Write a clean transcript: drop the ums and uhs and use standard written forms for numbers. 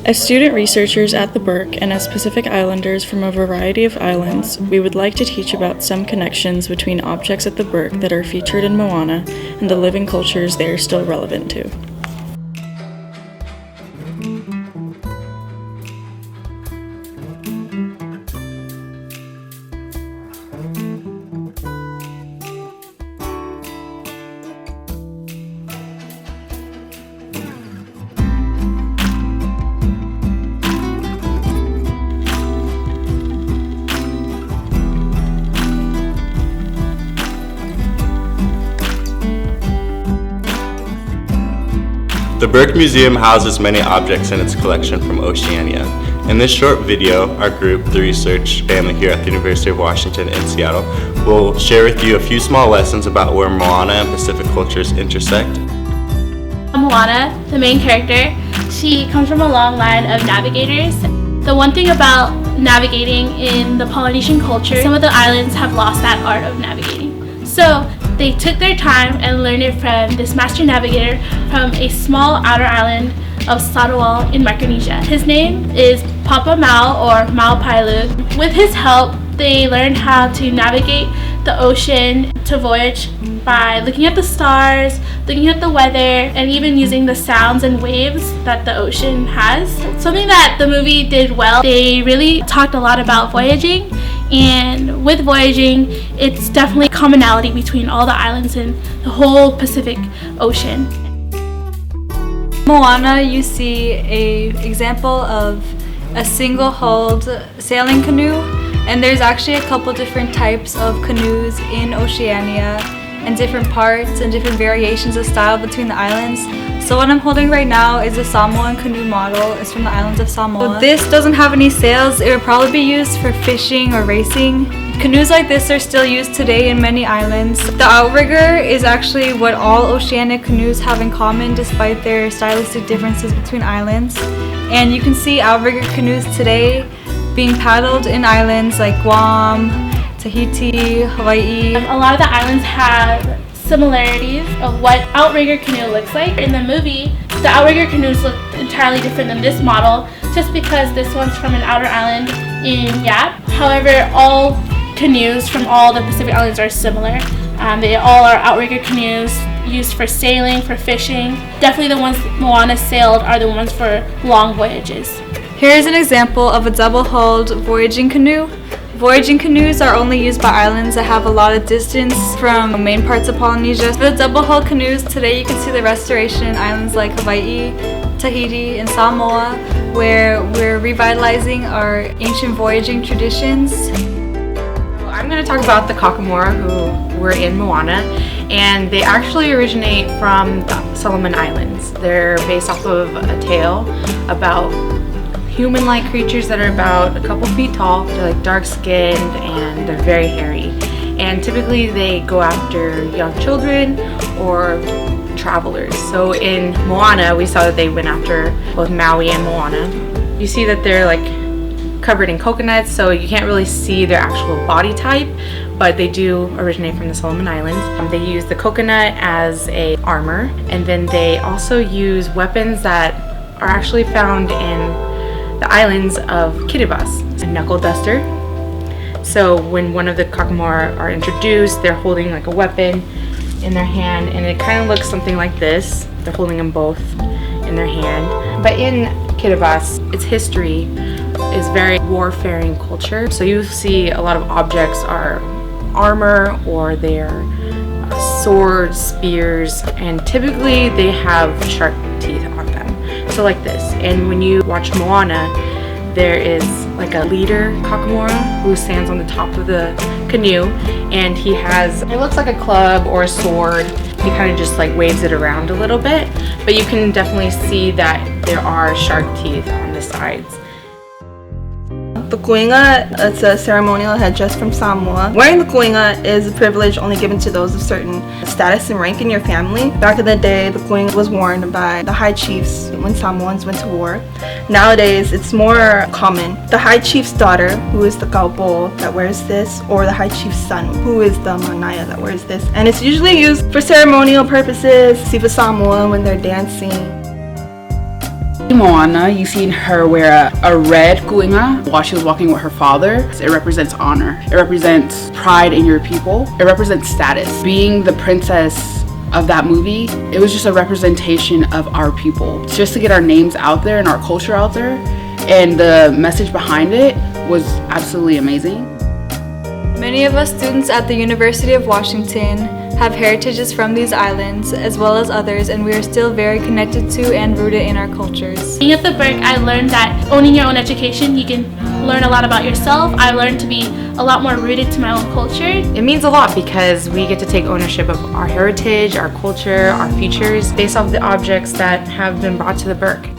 As student researchers at the Burke and as Pacific Islanders from a variety of islands, we would like to teach about some connections between objects at the Burke that are featured in Moana and the living cultures they are still relevant to. The Burke Museum houses many objects in its collection from Oceania. In this short video, our group, the research family here at the University of Washington in Seattle, will share with you a few small lessons about where Moana and Pacific cultures intersect. Moana, the main character, she comes from a long line of navigators. The one thing about navigating in the Polynesian culture, some of the islands have lost that art of navigating. So they took their time and learned it from this master navigator from a small outer island of Satawal in Micronesia. His name is Papa Mau or Mau Pailu. With his help, they learned how to navigate the ocean, to voyage by looking at the stars, looking at the weather, and even using the sounds and waves that the ocean has. Something that the movie did well, they really talked a lot about voyaging. And with voyaging, it's definitely a commonality between all the islands in the whole Pacific Ocean. Moana, you see an example of a single-hulled sailing canoe, and there's actually a couple different types of canoes in Oceania and different parts and different variations of style between the islands. So what I'm holding right now is a Samoan canoe model. It's from the islands of Samoa. So this doesn't have any sails. It would probably be used for fishing or racing. Canoes like this are still used today in many islands. The outrigger is actually what all Oceanic canoes have in common despite their stylistic differences between islands. And you can see outrigger canoes today being paddled in islands like Guam, Tahiti, Hawaii. A lot of the islands have similarities of what outrigger canoe looks like. In the movie, the outrigger canoes look entirely different than this model just because this one's from an outer island in Yap. However, all canoes from all the Pacific Islands are similar. They all are outrigger canoes used for sailing, for fishing. Definitely the ones Moana sailed are the ones for long voyages. Here's an example of a double-hulled voyaging canoe. Voyaging canoes are only used by islands that have a lot of distance from main parts of Polynesia. For the double-hull canoes, today you can see the restoration in islands like Hawaii, Tahiti, and Samoa, where we're revitalizing our ancient voyaging traditions. I'm going to talk about the Kakamora who were in Moana, and they actually originate from the Solomon Islands. They're based off of a tale about human-like creatures that are about a couple feet tall. They're like dark-skinned and they're very hairy. And typically they go after young children or travelers. So in Moana, we saw that they went after both Maui and Moana. You see that they're like covered in coconuts, so you can't really see their actual body type, but they do originate from the Solomon Islands. They use the coconut as a armor, and then they also use weapons that are actually found in the islands of Kiribati, a knuckle duster. So when one of the Kakamora are introduced, they're holding like a weapon in their hand, and it kind of looks something like this. They're holding them both in their hand. But in Kiribati, its history is very warfaring culture. So you see a lot of objects are armor or they're swords, spears, and typically they have sharp teeth on them. So like this. And when you watch Moana, there is like a leader Kakamora who stands on the top of the canoe, and he has, it looks like a club or a sword. He kind of just like waves it around a little bit, but you can definitely see that there are sharp teeth on the sides. The Kalinga, it's a ceremonial headdress from Samoa. Wearing the Kalinga is a privilege only given to those of certain status and rank in your family. Back in the day, the Kalinga was worn by the high chiefs when Samoans went to war. Nowadays, it's more common. The high chief's daughter, who is the kaupo that wears this, or the high chief's son, who is the manaya that wears this. And it's usually used for ceremonial purposes, Siva Samoa when they're dancing. Moana, you've seen her wear a red kuinga while she was walking with her father. It represents honor. It represents pride in your people. It represents status. Being the princess of that movie, it was just a representation of our people. Just to get our names out there and our culture out there, and the message behind it was absolutely amazing. Many of us students at the University of Washington have heritages from these islands as well as others, and we are still very connected to and rooted in our cultures. Being at the Burke, I learned that owning your own education, you can learn a lot about yourself. I learned to be a lot more rooted to my own culture. It means a lot because we get to take ownership of our heritage, our culture, our futures based off the objects that have been brought to the Burke.